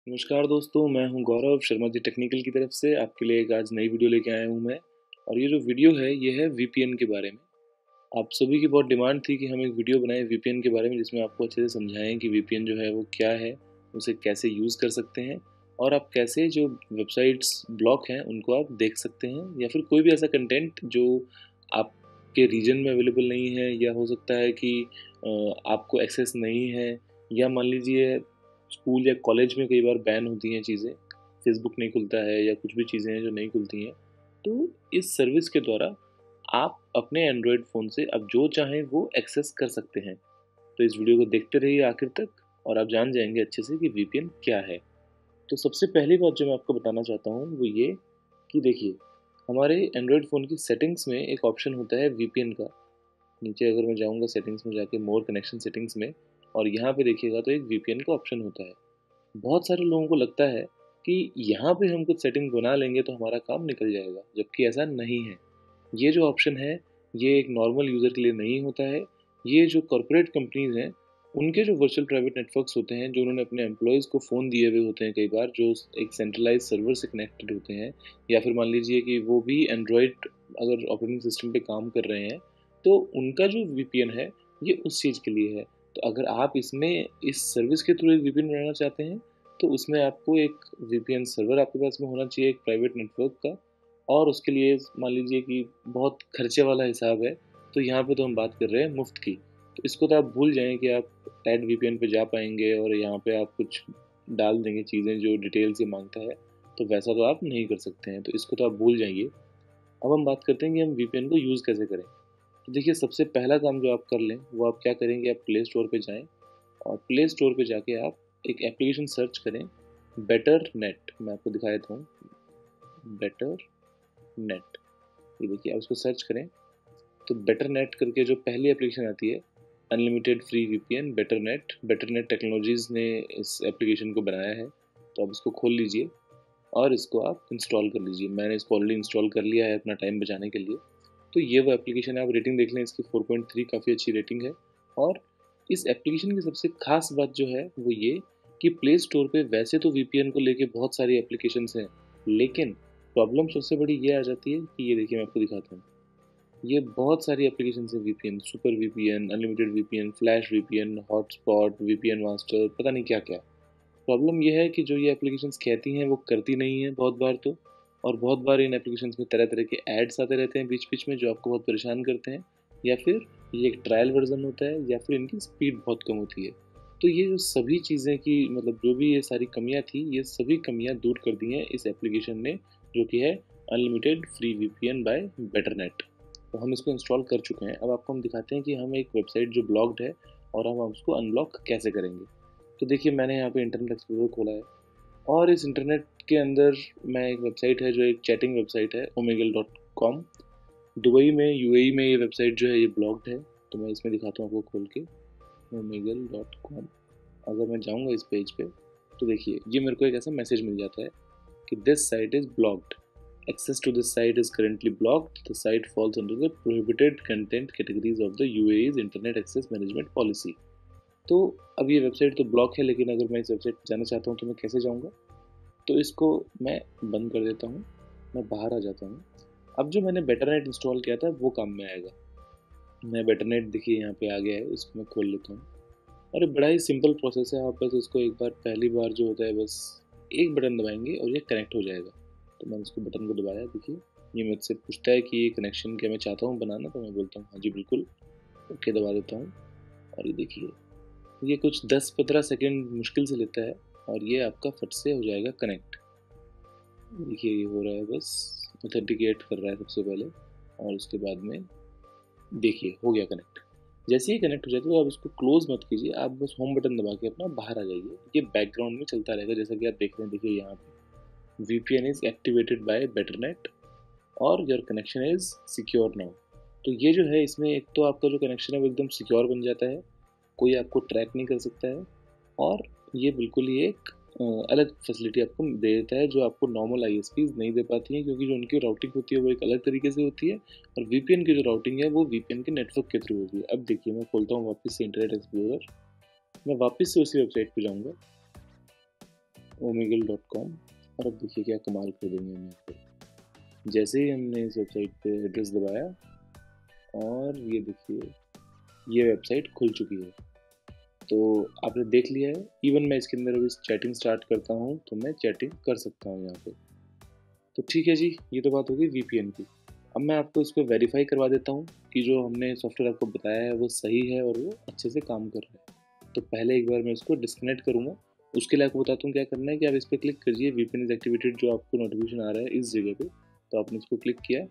नमस्कार दोस्तों, मैं हूं गौरव शर्मा जी टेक्निकल की तरफ से आपके लिए एक आज नई वीडियो लेके आया हूं मैं। और ये जो वीडियो है ये है वीपीएन के बारे में। आप सभी की बहुत डिमांड थी कि हम एक वीडियो बनाएं वीपीएन के बारे में जिसमें आपको अच्छे से समझाएं कि वीपीएन जो है वो क्या है, उसे कैसे यूज़ कर सकते हैं और आप कैसे जो वेबसाइट्स ब्लॉक हैं उनको आप देख सकते हैं, या फिर कोई भी ऐसा कंटेंट जो आपके रीजन में अवेलेबल नहीं है, या हो सकता है कि आपको एक्सेस नहीं है, या मान लीजिए स्कूल या कॉलेज में कई बार बैन होती हैं चीज़ें, फेसबुक नहीं खुलता है या कुछ भी चीज़ें हैं जो नहीं खुलती हैं। तो इस सर्विस के द्वारा आप अपने एंड्रॉयड फ़ोन से अब जो चाहें वो एक्सेस कर सकते हैं। तो इस वीडियो को देखते रहिए आखिर तक और आप जान जाएंगे अच्छे से कि वीपीएन क्या है। तो सबसे पहली बात जो मैं आपको बताना चाहता हूँ वो ये कि देखिए, हमारे एंड्रॉयड फ़ोन की सेटिंग्स में एक ऑप्शन होता है वीपीएन का। नीचे अगर मैं जाऊँगा सेटिंग्स में जाके मोर कनेक्शन सेटिंग्स में, और यहाँ पे देखिएगा तो एक वीपीएन का ऑप्शन होता है। बहुत सारे लोगों को लगता है कि यहाँ पे हम कुछ सेटिंग बना लेंगे तो हमारा काम निकल जाएगा, जबकि ऐसा नहीं है। ये जो ऑप्शन है ये एक नॉर्मल यूज़र के लिए नहीं होता है। ये जो कॉर्पोरेट कंपनीज हैं उनके जो वर्चुअल प्राइवेट नेटवर्क्स होते हैं, जो उन्होंने अपने एम्प्लॉयज़ को फ़ोन दिए हुए होते हैं कई बार, जो एक सेंट्रलाइज सर्वर से कनेक्टेड होते हैं, या फिर मान लीजिए कि वो भी एंड्रॉयड अगर ऑपरेटिंग सिस्टम पे काम कर रहे हैं, तो उनका जो वीपीएन है ये उस चीज़ के लिए है। तो अगर आप इसमें इस सर्विस के थ्रू एक वीपीएन बनाना चाहते हैं तो उसमें आपको एक वीपीएन सर्वर आपके पास में होना चाहिए, एक प्राइवेट नेटवर्क का। और उसके लिए मान लीजिए कि बहुत खर्चे वाला हिसाब है, तो यहाँ पे तो हम बात कर रहे हैं मुफ्त की। तो इसको तो आप भूल जाएं कि आप ऐड वीपीएन पे जा पाएंगे और यहाँ पे आप कुछ डाल देंगे चीज़ें जो डिटेल्स ये मांगता है, तो वैसा तो आप नहीं कर सकते हैं, तो इसको तो आप भूल जाइए। अब हम बात करते हैं कि हम वीपीएन को यूज़ कैसे करें। तो देखिए, सबसे पहला काम जो आप कर लें वो आप क्या करेंगे, आप प्ले स्टोर पे जाएं और प्ले स्टोर पे जाके आप एक एप्लीकेशन सर्च करें, बेटर नेट। मैं आपको दिखा देता हूँ, बेटर नेट। ये देखिए, आप इसको सर्च करें तो बेटर नेट करके जो पहली एप्लीकेशन आती है, unlimited free VPN better net technologies ने इस एप्लीकेशन को बनाया है। तो आप इसको खोल लीजिए और इसको आप इंस्टॉल कर लीजिए। मैंने इसको ऑलरेडी इंस्टॉल कर लिया है अपना टाइम बचाने के लिए। तो ये वो एप्लीकेशन है, आप रेटिंग देख लें इसकी 4.3 काफ़ी अच्छी रेटिंग है। और इस एप्लीकेशन की सबसे खास बात जो है वो ये कि प्ले स्टोर पे वैसे तो वीपीएन को लेके बहुत सारी एप्लीकेशंस हैं, लेकिन प्रॉब्लम सबसे बड़ी ये आ जाती है कि ये देखिए, मैं आपको दिखाता हूँ। ये बहुत सारी एप्लीकेशन है VPN, super VPN, unlimited VPN, flash VPN, hotspot, VPN master, पता नहीं क्या क्या। प्रॉब्लम ये है कि जो ये एप्लीकेशंस कहती हैं वो करती नहीं है बहुत बार तो। और बहुत बार इन एप्लीकेशंस में तरह तरह के एड्स आते रहते हैं बीच बीच में, जो आपको बहुत परेशान करते हैं। या फिर ये एक ट्रायल वर्जन होता है, या फिर इनकी स्पीड बहुत कम होती है। तो ये जो सभी चीज़ें की मतलब जो भी ये सारी कमियां थी, ये सभी कमियां दूर कर दी हैं इस एप्लीकेशन ने, जो कि है अनलिमिटेड फ्री वीपीएन बाय बेटरनेट। तो हम इसको इंस्टॉल कर चुके हैं। अब आपको हम दिखाते हैं कि हम एक वेबसाइट जो ब्लॉक्ड है और हम उसको अनब्लॉक कैसे करेंगे। तो देखिए, मैंने यहाँ पे इंटरनेट एक्सप्लोरर खोला है और इस इंटरनेट के अंदर मैं एक वेबसाइट है जो एक चैटिंग वेबसाइट है, omegle.com। दुबई में, यूएई में ये वेबसाइट जो है ये ब्लॉक्ड है। तो मैं इसमें दिखाता हूँ आपको खोल के, omegle.com। अगर मैं जाऊँगा इस पेज पे तो देखिए, ये मेरे को एक ऐसा मैसेज मिल जाता है कि this site is blocked, access to this site is currently blocked, the site falls under the prohibited content categories of the UAE's internet access management policy। तो अब ये वेबसाइट तो ब्लॉक है, लेकिन अगर मैं इस वेबसाइट पर जाना चाहता हूँ तो मैं कैसे जाऊँगा। तो इसको मैं बंद कर देता हूँ, मैं बाहर आ जाता हूँ। अब जो मैंने बेटरनेट इंस्टॉल किया था वो काम में आएगा। मैं बेटरनेट देखिए यहाँ पे आ गया है, इसको मैं खोल लेता हूँ। और ये बड़ा ही सिंपल प्रोसेस है, आप बस इसको एक बार, पहली बार जो होता है बस एक बटन दबाएंगे और ये कनेक्ट हो जाएगा। तो मैंने इसको बटन को दबाया, देखिए ये मुझसे पूछता है कि ये कनेक्शन क्या मैं चाहता हूँ बनाना, तो मैं बोलता हूँ हाँ जी बिल्कुल, ओके दबा देता हूँ। और ये देखिए, ये कुछ 10-15 सेकेंड मुश्किल से लेता है और ये आपका फट से हो जाएगा कनेक्ट। देखिए ये हो रहा है, बस ऑथेंटिकेट कर रहा है सबसे पहले, और उसके बाद में देखिए हो गया कनेक्ट। जैसे ही कनेक्ट हो जाए तो आप इसको क्लोज मत कीजिए, आप बस होम बटन दबा के अपना बाहर आ जाइए। ये बैकग्राउंड में चलता रहेगा जैसा कि आप देख रहे हैं। देखिए यहाँ पे VPN इज एक्टिवेटेड बाय बेटरनेट और your connection is secure now. तो ये जो है, इसमें एक तो आपका जो कनेक्शन है वो एकदम सिक्योर बन जाता है, कोई आपको ट्रैक नहीं कर सकता है। और ये बिल्कुल ही एक अलग फैसिलिटी आपको दे देता है जो आपको नॉर्मल ISPs नहीं दे पाती हैं, क्योंकि जो उनकी राउटिंग होती है वो एक अलग तरीके से होती है, और VPN की जो राउटिंग है वो VPN के नेटवर्क के थ्रू होती है। अब देखिए, मैं खोलता हूँ वापस से इंटरनेट एक्सप्लोरर, मैं वापस से उसी वेबसाइट पे जाऊँगा omegle.com। और अब देखिए क्या कमाल कर देंगे हम यहाँ पे। जैसे ही हमने इस वेबसाइट पे एड्रेस दबाया और ये देखिए ये वेबसाइट खुल चुकी है। तो आपने देख लिया है, इवन मैं इसके अंदर अभी चैटिंग स्टार्ट करता हूँ तो मैं चैटिंग कर सकता हूँ यहाँ पे। तो ठीक है जी, ये तो बात होगी वीपीएन की। अब मैं आपको इसको वेरीफाई करवा देता हूँ कि जो हमने सॉफ्टवेयर आपको बताया है वो सही है और वो अच्छे से काम कर रहा है। तो पहले एक बार मैं इसको डिस्कनेक्ट करूँगा, उसके लिए आपको बताता हूँ क्या करना है कि आप इस पर क्लिक करिए, वीपीएन इज एक्टिवेटेड, जो आपको नोटिफिकेशन आ रहा है इस जगह पे। तो आपने इसको क्लिक किया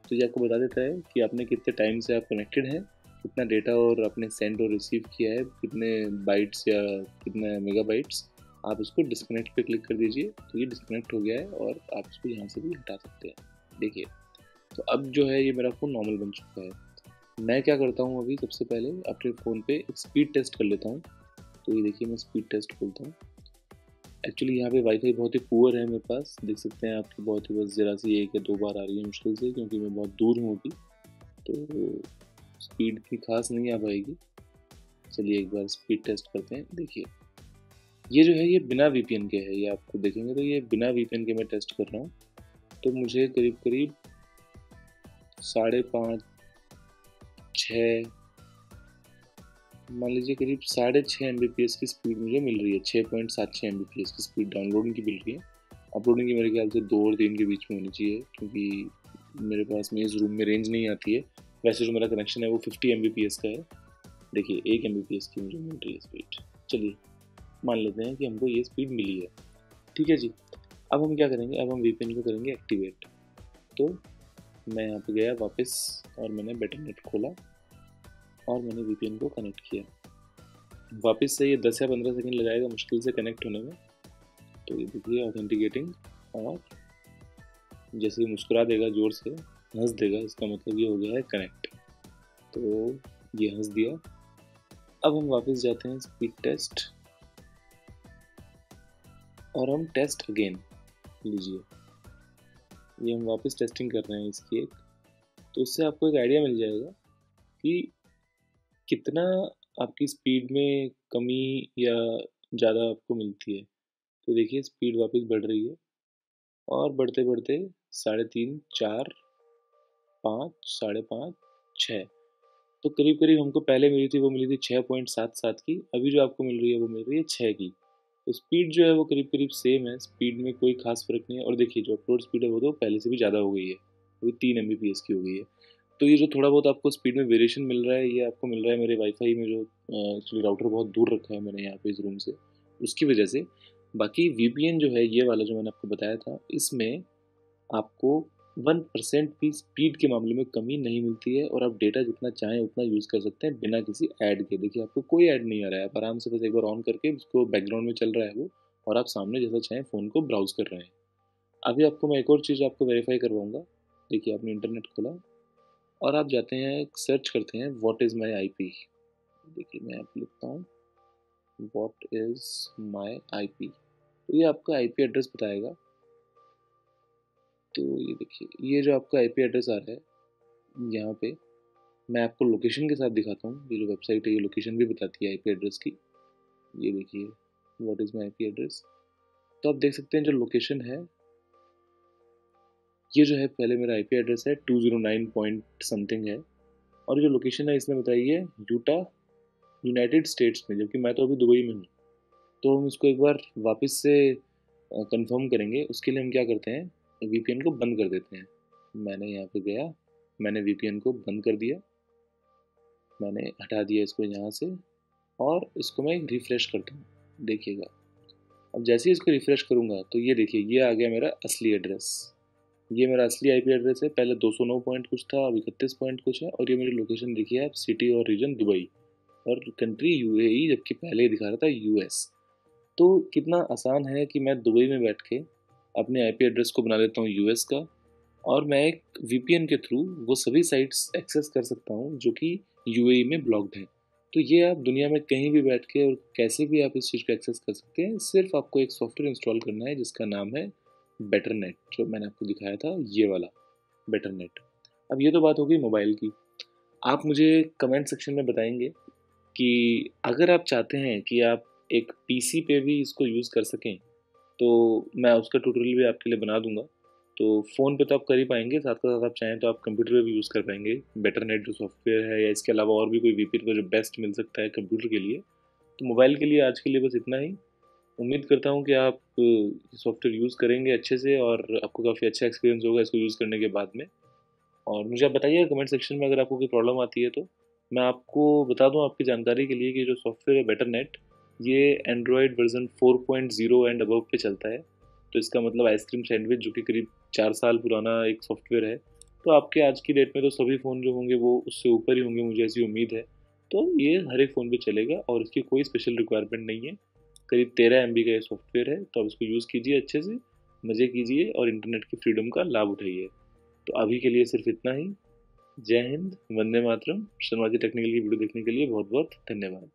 तो ये आपको बता देता है कि आपने कितने टाइम से आप कनेक्टेड हैं, कितना डेटा और आपने सेंड और रिसीव किया है, कितने बाइट्स या कितने मेगाबाइट्स। आप इसको डिस्कनेक्ट पे क्लिक कर दीजिए तो ये डिस्कनेक्ट हो गया है और आप इसको यहाँ से भी हटा सकते हैं। देखिए तो अब जो है ये मेरा फ़ोन नॉर्मल बन चुका है। मैं क्या करता हूँ अभी सबसे पहले अपने फ़ोन पे एक स्पीड टेस्ट कर लेता हूँ। तो ये देखिए मैं स्पीड टेस्ट खोलता हूँ। एक्चुअली यहाँ पे वाईफाई बहुत ही पुअर है मेरे पास, देख सकते हैं आपकी बहुत ही बस ज़रा सी 1 या 2 बार आ रही है मुश्किल से, क्योंकि मैं बहुत दूर हूँ अभी, तो स्पीड इतनी खास नहीं आ पाएगी। चलिए एक बार स्पीड टेस्ट करते हैं। देखिए ये जो है ये बिना वीपीएन के है, ये आपको देखेंगे तो ये बिना वीपीएन के मैं टेस्ट कर रहा हूँ। तो मुझे करीब करीब 5.5 6 मान लीजिए करीब 6.5 MBPS की स्पीड मुझे मिल रही है। 6.76 MBPS की स्पीड डाउनलोडिंग की मिल रही है। अपलोडिंग की मेरे ख्याल से 2 और 3 के बीच में होनी चाहिए, क्योंकि मेरे पास में इस रूम में रेंज नहीं आती है। वैसे जो मेरा कनेक्शन है वो 50 MBPS का है। देखिए 1 MBPS की मुझे मिल रही है स्पीड। चलिए मान लेते हैं कि हमको ये स्पीड मिली है। ठीक है जी, अब हम क्या करेंगे, अब हम वीपीएन को करेंगे एक्टिवेट। तो मैं यहाँ पे गया वापस और मैंने बेटरनेट खोला और मैंने वीपीएन को कनेक्ट किया। वापस से ये 10 या 15 सेकंड लगाएगा मुश्किल से कनेक्ट होने में। तो ये देखिए ऑथेंटिकेटिंग, और जैसे ही मुस्कुरा देगा, ज़ोर से हंस देगा, इसका मतलब ये हो गया है कनेक्ट। तो ये हंस दिया। अब हम वापस जाते हैं स्पीड टेस्ट और हम टेस्ट अगेन। लीजिए ये हम वापस टेस्टिंग कर रहे हैं इसकी एक। तो इससे आपको एक आइडिया मिल जाएगा कि कितना आपकी स्पीड में कमी या ज़्यादा आपको मिलती है। तो देखिए स्पीड वापस बढ़ रही है और बढ़ते बढ़ते 3.5 4 5 5.5 6। तो करीब करीब हमको पहले मिली थी वो मिली थी 6.77 की, अभी जो आपको मिल रही है वो मिल रही है 6 की। तो स्पीड जो है वो करीब करीब सेम है, स्पीड में कोई खास फर्क नहीं है। और देखिए जो अपलोड स्पीड है वो तो पहले से भी ज़्यादा हो गई है, वो 3 MBPS की हो गई है। तो ये जो थोड़ा बहुत आपको स्पीड में वेरिएशन मिल रहा है, ये आपको मिल रहा है मेरे वाईफाई में, जो एक्चुअली राउटर बहुत दूर रखा है मैंने यहाँ पे इस रूम से, उसकी वजह से। बाकी वीपीएन जो है ये वाला जो मैंने आपको बताया था, इसमें आपको 1% भी स्पीड के मामले में कमी नहीं मिलती है और आप डेटा जितना चाहें उतना यूज़ कर सकते हैं बिना किसी ऐड के। देखिए आपको कोई ऐड नहीं आ रहा है, आप आराम से बस एक बार ऑन करके उसको, बैकग्राउंड में चल रहा है वो, और आप सामने जैसा चाहें फ़ोन को ब्राउज़ कर रहे हैं। अभी आपको मैं एक और चीज़ आपको वेरीफाई करवाऊँगा। देखिए आपने इंटरनेट खोला और आप जाते हैं सर्च करते हैं व्हाट इज़ माई IP। देखिए मैं आप लिखता हूँ व्हाट इज़ माई IP, तो ये आपका IP एड्रेस बताएगा। तो ये देखिए ये जो आपका IP एड्रेस आ रहा है यहाँ पे, मैं आपको लोकेशन के साथ दिखाता हूँ। ये जो वेबसाइट है ये लोकेशन भी बताती है IP एड्रेस की। ये देखिए what is my IP address. तो आप देख सकते हैं जो लोकेशन है ये जो है, पहले मेरा IP एड्रेस है 209 पॉइंट समथिंग है, और जो लोकेशन है इसने बताई है यूटा, यूनाइटेड स्टेट्स में, जबकि मैं तो अभी दुबई में हूँ। तो हम इसको एक बार वापस से कंफर्म करेंगे। उसके लिए हम क्या करते हैं, VPN को बंद कर देते हैं। मैंने यहाँ पे गया, मैंने VPN को बंद कर दिया, मैंने हटा दिया इसको यहाँ से, और इसको मैं रिफ़्रेश करता हूँ। देखिएगा अब जैसे ही इसको रिफ़्रेश करूँगा तो ये देखिए ये आ गया मेरा असली एड्रेस। ये मेरा असली IP एड्रेस है। पहले 209 पॉइंट कुछ था, अब 31 पॉइंट कुछ है। और ये मेरी लोकेशन देखिए आप, सिटी और रीजन दुबई, और कंट्री UAE, जबकि पहले ही दिखा रहा था US। तो कितना आसान है कि मैं दुबई में बैठ के अपने IP एड्रेस को बना लेता हूँ US का, और मैं एक VPN के थ्रू वो सभी साइट्स एक्सेस कर सकता हूँ जो कि UAE में ब्लॉक्ड हैं। तो ये आप दुनिया में कहीं भी बैठ के और कैसे भी आप इस चीज़ को एक्सेस कर सकते हैं। सिर्फ आपको एक सॉफ्टवेयर इंस्टॉल करना है जिसका नाम है बेटरनेट, जो मैंने आपको दिखाया था ये वाला बेटरनेट। अब ये तो बात हो गई मोबाइल की। आप मुझे कमेंट सेक्शन में बताएंगे कि अगर आप चाहते हैं कि आप एक PC पे भी इसको यूज़ कर सकें, तो मैं उसका ट्यूटोरियल भी आपके लिए बना दूंगा। तो फ़ोन पे तो आप कर ही पाएंगे, साथ के साथ आप चाहें तो आप कंप्यूटर पे भी यूज़ कर पाएंगे। बेटरनेट जो सॉफ्टवेयर है या इसके अलावा और भी कोई वीपीएन का जो बेस्ट मिल सकता है कंप्यूटर के लिए। तो मोबाइल के लिए आज के लिए बस इतना ही। उम्मीद करता हूँ कि आप सॉफ्टवेयर यूज़ करेंगे अच्छे से और आपको काफ़ी अच्छा एक्सपीरियंस होगा इसको यूज़ करने के बाद में। और मुझे आप बताइएगा कमेंट सेक्शन में अगर आपको कोई प्रॉब्लम आती है तो। मैं आपको बता दूं आपकी जानकारी के लिए कि जो सॉफ्टवेयर है बेटरनेट, ये एंड्रॉयड वर्जन 4.0 एंड अबव पे चलता है। तो इसका मतलब आइसक्रीम सैंडविच जो कि करीब 4 साल पुराना एक सॉफ्टवेयर है, तो आपके आज की डेट में तो सभी फ़ोन जो होंगे वो उससे ऊपर ही होंगे, मुझे ऐसी उम्मीद है। तो ये हर एक फ़ोन पे चलेगा और इसकी कोई स्पेशल रिक्वायरमेंट नहीं है। करीब 13 MB का ये सॉफ्टवेयर है, तो आप इसको यूज़ कीजिए अच्छे से, मज़े कीजिए और इंटरनेट की फ्रीडम का लाभ उठाइए। तो अभी के लिए सिर्फ इतना ही। जय हिंद, वंदे मातरम। शर्मा जी टेक्निकल की वीडियो देखने के लिए बहुत बहुत धन्यवाद।